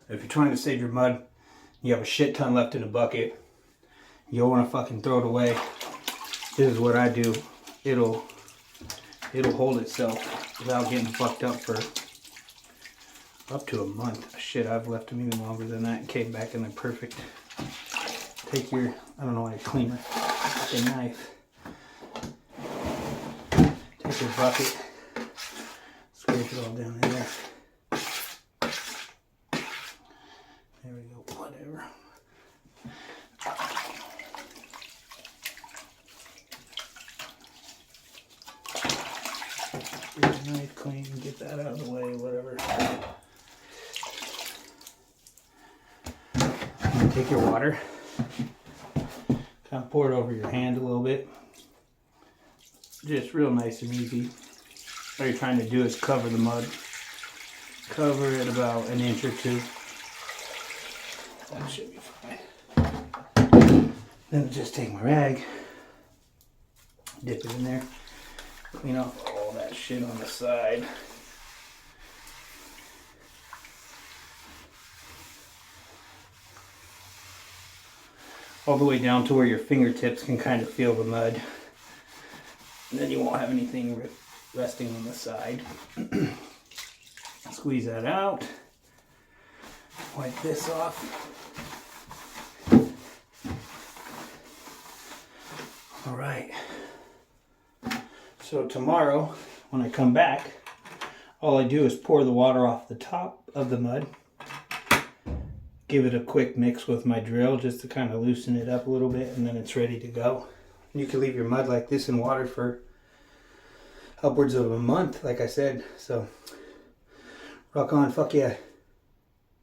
If you're trying to save your mud, you have a shit ton left in a bucket, you don't want to fucking throw it away. This is what I do. It'll hold itself without getting fucked up for up to a month. Shit, I've left them even longer than that and came back and they're perfect. Take your, I don't know why, cleaner, a knife. Take your bucket, scrape it all down in there. There we go, whatever. Get your knife clean, get that out of the way, whatever. And take your water, kind of pour it over your hand a little bit. Just real nice and easy. All you're trying to do is cover the mud. Cover it about an inch or two. That should be fine. Then just take my rag, dip it in there, clean off all that shit on the side. All the way down to where your fingertips can kind of feel the mud. And then you won't have anything resting on the side. Squeeze that out. Wipe this off. All right. So tomorrow, when I come back, all I do is pour the water off the top of the mud. Give it a quick mix with my drill just to kind of loosen it up a little bit, and then it's ready to go. You can leave your mud like this in water for upwards of a month, like I said. So, rock on, fuck yeah.